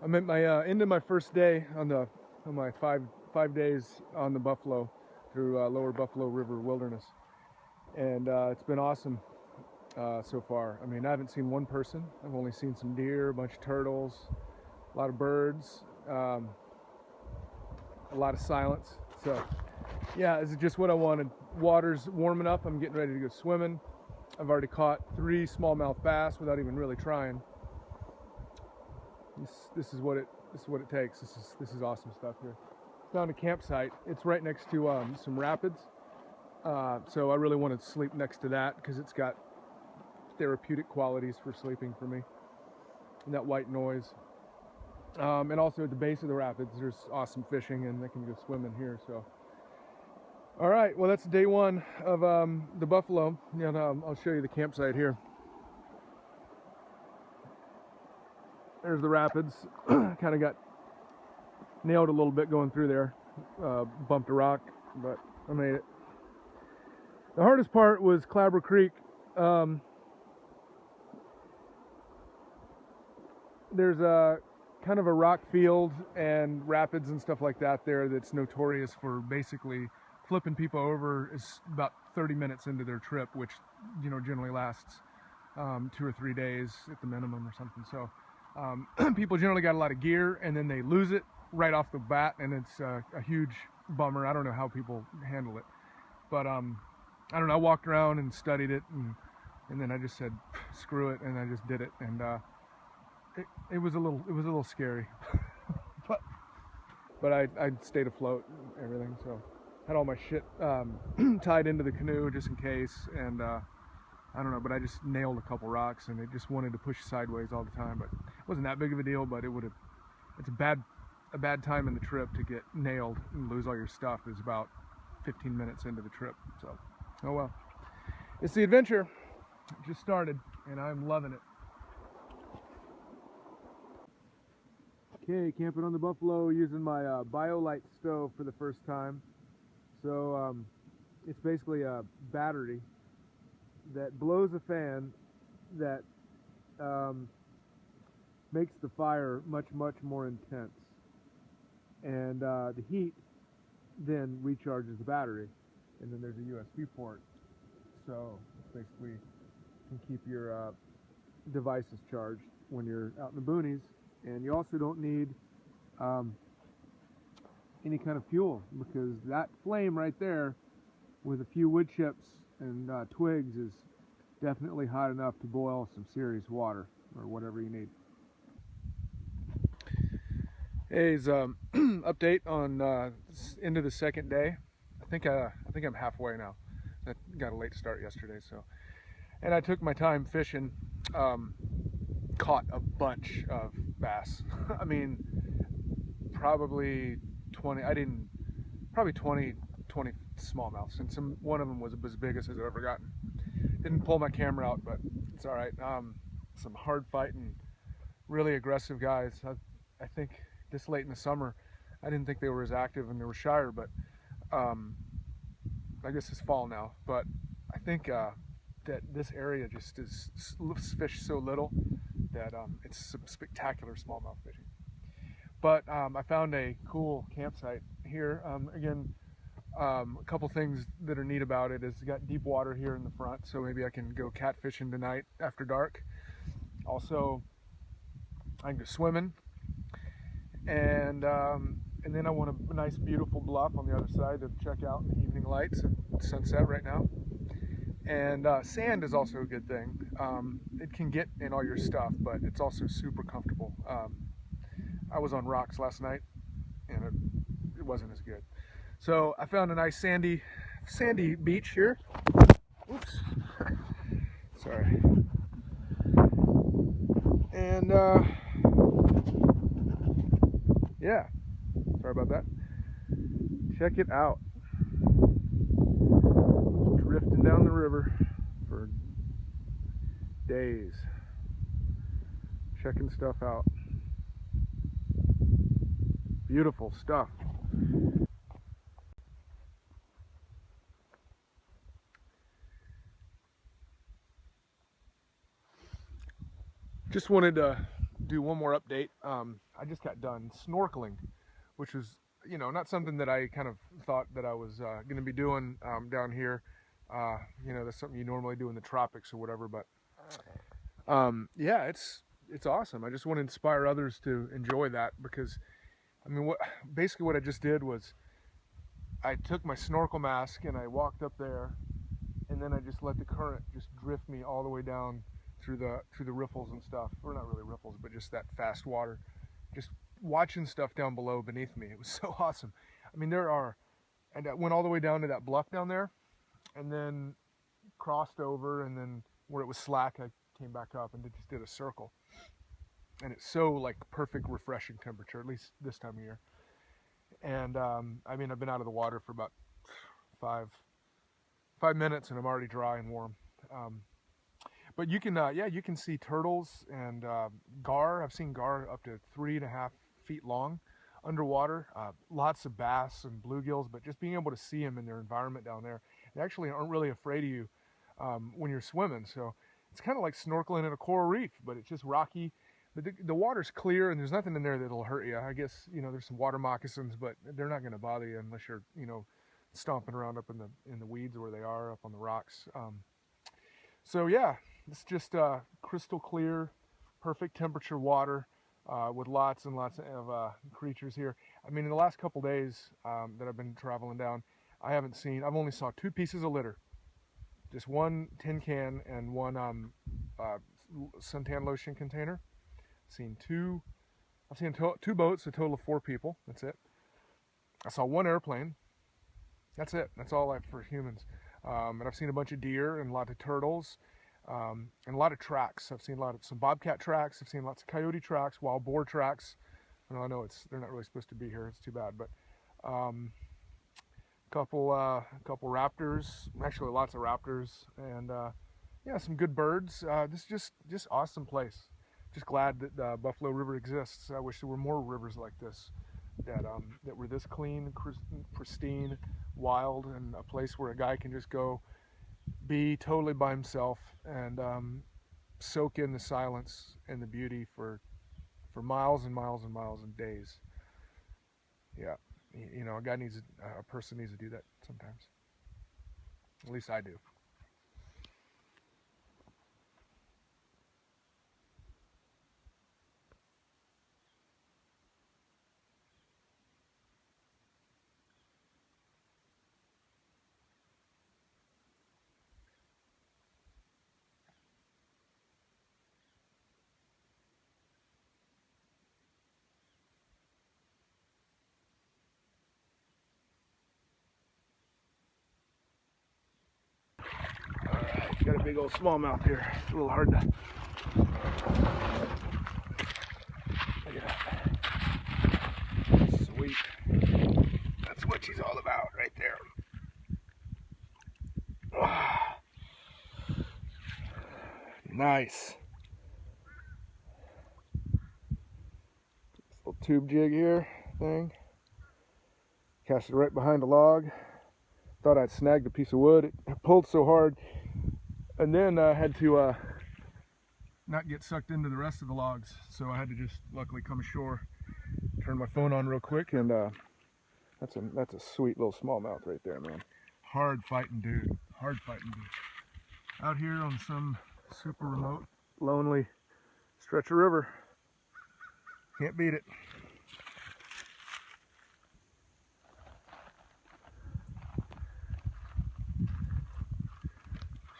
I'm at my end of my first day on my five days on the Buffalo through Lower Buffalo River Wilderness, and it's been awesome so far. I mean, I haven't seen one person. I've only seen some deer, a bunch of turtles, a lot of birds, a lot of silence. So yeah, this is just what I wanted. Water's warming up. I'm getting ready to go swimming. I've already caught 3 smallmouth bass without even really trying. This is what it takes. This is awesome stuff here. Found a campsite. It's right next to some rapids, so I really wanted to sleep next to that because it's got therapeutic qualities for sleeping for me. And that white noise, and also at the base of the rapids, there's awesome fishing, and I can go swimming here. So, all right. Well, that's day 1 of the Buffalo, and I'll show you the campsite here. There's the rapids. Kind of got nailed a little bit going through there. Bumped a rock, but I made it. The hardest part was Clabber Creek. There's a kind of a rock field and rapids and stuff like that there that's notorious for basically flipping people over is about 30 minutes into their trip, which generally lasts 2 or 3 days at the minimum or something. So people generally got a lot of gear and then they lose it right off the bat, and it's a huge bummer. I don't know how people handle it, but I don't know. I walked around and studied it, and then I just said screw it, and I just did it, and it was a little scary, but I stayed afloat and everything. So had all my shit tied into the canoe just in case, and I don't know, but I just nailed a couple rocks, and it just wanted to push sideways all the time. But it wasn't that big of a deal, but it's a bad time in the trip to get nailed and lose all your stuff is about 15 minutes into the trip. So, oh well. It's the adventure. It just started, and I'm loving it. Okay, camping on the Buffalo using my BioLite stove for the first time. So it's basically a battery that blows a fan that makes the fire much more intense, and the heat then recharges the battery, and then there's a USB port, so it's basically can keep your devices charged when you're out in the boonies. And you also don't need any kind of fuel, because that flame right there with a few wood chips and twigs is definitely hot enough to boil some serious water or whatever you need. Hey, update on into the second day. I think I'm halfway now. I got a late start yesterday, so, and I took my time fishing. Caught a bunch of bass. I mean, probably 20. Probably 20 smallmouths, and one of them was as big as I've ever gotten. Didn't pull my camera out, but it's all right. Some hard fighting, really aggressive guys. I think this late in the summer, I didn't think they were as active and they were shyer, but I guess it's fall now. But I think that this area just is fished so little that it's some spectacular smallmouth fishing. But I found a cool campsite here. Again, a couple things that are neat about it is it's got deep water here in the front, so maybe I can go catfishing tonight after dark. Also, I can go swimming, and then I want a nice, beautiful bluff on the other side to check out in the evening lights and sunset right now. And sand is also a good thing. It can get in all your stuff, but it's also super comfortable. I was on rocks last night, and it wasn't as good. So I found a nice sandy beach here. Oops, sorry. And yeah, sorry about that. Check it out. Drifting down the river for days, checking stuff out. Beautiful stuff. Just wanted to do one more update. I just got done snorkeling, which was, not something that I kind of thought that I was going to be doing down here. That's something you normally do in the tropics or whatever. But yeah, it's awesome. I just want to inspire others to enjoy that, because I mean, basically what I just did was I took my snorkel mask and I walked up there, and then I just let the current just drift me all the way down through the riffles and stuff, or not really riffles, but just that fast water, just watching stuff down below beneath me. It was so awesome. I mean, and I went all the way down to that bluff down there, and then crossed over, and then where it was slack, I came back up and just did a circle. And it's so like perfect, refreshing temperature, at least this time of year. And I mean, I've been out of the water for about five minutes, and I'm already dry and warm. But you can, you can see turtles and gar. I've seen gar up to 3.5 feet long underwater. Lots of bass and bluegills, but just being able to see them in their environment down there, they actually aren't really afraid of you when you're swimming. So it's kind of like snorkeling in a coral reef, but it's just rocky. The water's clear, and there's nothing in there that'll hurt you. I guess, there's some water moccasins, but they're not going to bother you unless you're, stomping around up in the weeds where they are, up on the rocks. So yeah, it's just crystal clear, perfect temperature water with lots and lots of creatures here. I mean, in the last couple days that I've been traveling down, I've only saw 2 pieces of litter. Just one tin can and one suntan lotion container. I've seen two boats, a total of 4 people. That's it. I saw 1 airplane. That's it. That's all for humans. And I've seen a bunch of deer and a lot of turtles, and a lot of tracks. I've seen some bobcat tracks. I've seen lots of coyote tracks, wild boar tracks. I know they're not really supposed to be here. It's too bad, but couple raptors. Actually, lots of raptors, and yeah, some good birds. This is just awesome place. Just glad that Buffalo River exists. I wish there were more rivers like this that were this clean, pristine, wild, and a place where a guy can just go be totally by himself and soak in the silence and the beauty for miles and miles and miles and days. Yeah, a person needs to do that sometimes. At least I do. Got a big old smallmouth here. It's a little hard to. Look at that. Sweet. That's what she's all about right there. Nice. This little tube jig here thing. Cast it right behind a log. Thought I'd snagged a piece of wood. It pulled so hard. And then I had to not get sucked into the rest of the logs, so I had to just luckily come ashore, turn my phone on real quick, and that's a sweet little smallmouth right there, man. Hard fighting dude, out here on some super remote, lonely stretch of river. Can't beat it.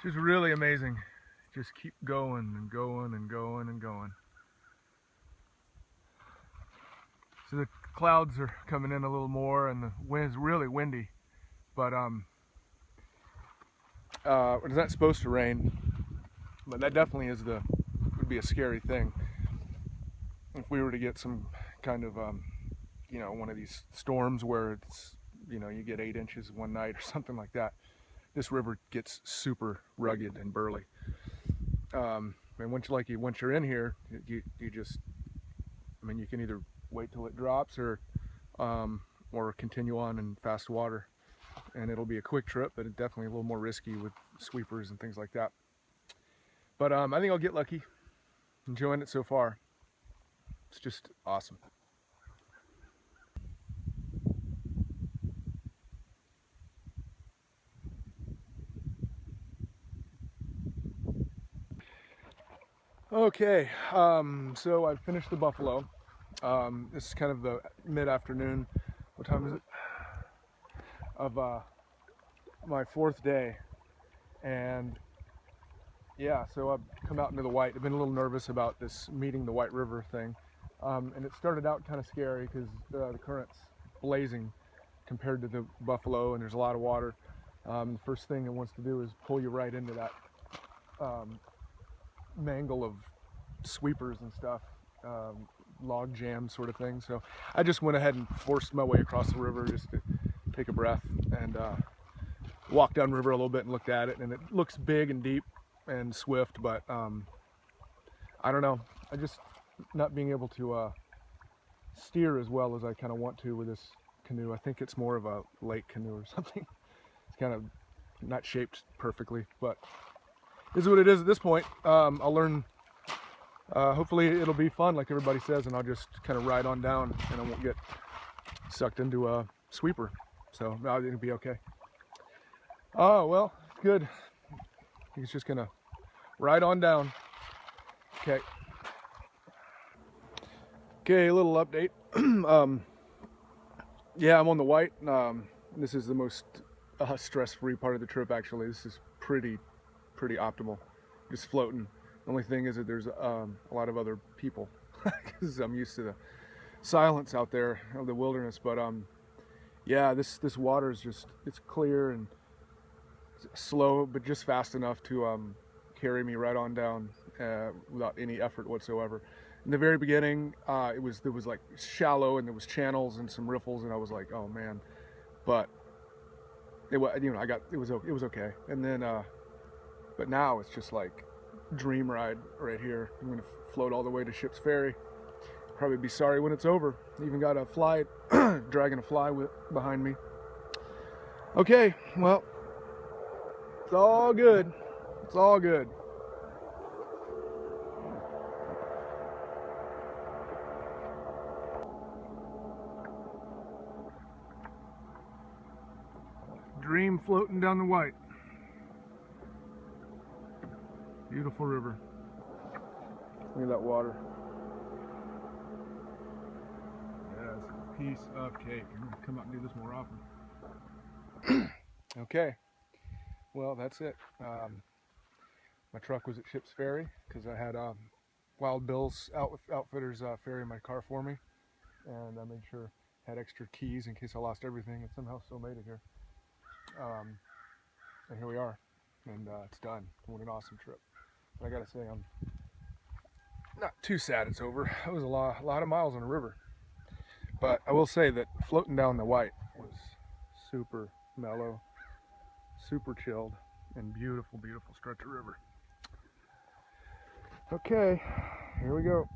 She's really amazing. Just keep going and going and going and going. So the clouds are coming in a little more, and the wind is really windy. But it's not supposed to rain. But that definitely would be a scary thing if we were to get some kind of one of these storms where it's you get 8 inches one night or something like that. This river gets super rugged and burly. And once you're in here, you just, you can either wait till it drops or continue on in fast water, and it'll be a quick trip, but it's definitely a little more risky with sweepers and things like that. But I think I'll get lucky. Enjoying it so far. It's just awesome. Okay, so I finished the buffalo. This is kind of the mid-afternoon. What time is it? Of my fourth day, and yeah, so I've come out into the white. I've been a little nervous about this meeting the White River thing, and it started out kind of scary because the current's blazing compared to the buffalo, and there's a lot of water. The first thing it wants to do is pull you right into that mangle of sweepers and stuff, log jam sort of thing. So I just went ahead and forced my way across the river just to take a breath and walked downriver a little bit and looked at it, and it looks big and deep and swift, but I don't know. I just not being able to steer as well as I kind of want to with this canoe. I think it's more of a lake canoe or something. It's kind of not shaped perfectly, but this is what it is at this point. I'll learn. Hopefully it'll be fun like everybody says, and I'll just kind of ride on down and I won't get sucked into a sweeper. So it'll be okay. Oh, well, good. I think it's just gonna ride on down. Okay. Okay, a little update. Yeah, I'm on the white. This is the most stress-free part of the trip, actually. This is pretty optimal. Just floating. The only thing is that there's a lot of other people because I'm used to the silence out there of the wilderness. But yeah, this water is just, it's clear and slow, but just fast enough to carry me right on down without any effort whatsoever. In the very beginning, there was like shallow and there was channels and some riffles, and I was like, oh man, but it was, you know, it was okay. And then but now it's just like dream ride right here. I'm gonna float all the way to Ship's Ferry. Probably be sorry when it's over. Even got a fly dragging a fly behind me. Okay, well, it's all good. It's all good. Dream floating down the white. Beautiful river. Look at that water. Yeah, it's a piece of cake. I'm gonna come out and do this more often. Okay. Well, that's it. My truck was at Ship's Ferry because I had Wild Bill's Outfitters ferry my car for me, and I made sure I had extra keys in case I lost everything, and somehow still made it here. And here we are, and it's done. What an awesome trip. But I gotta say, I'm not too sad it's over. It was a lot of miles on the river, but I will say that floating down the white was super mellow, super chilled, and beautiful stretch of river. Okay, here we go.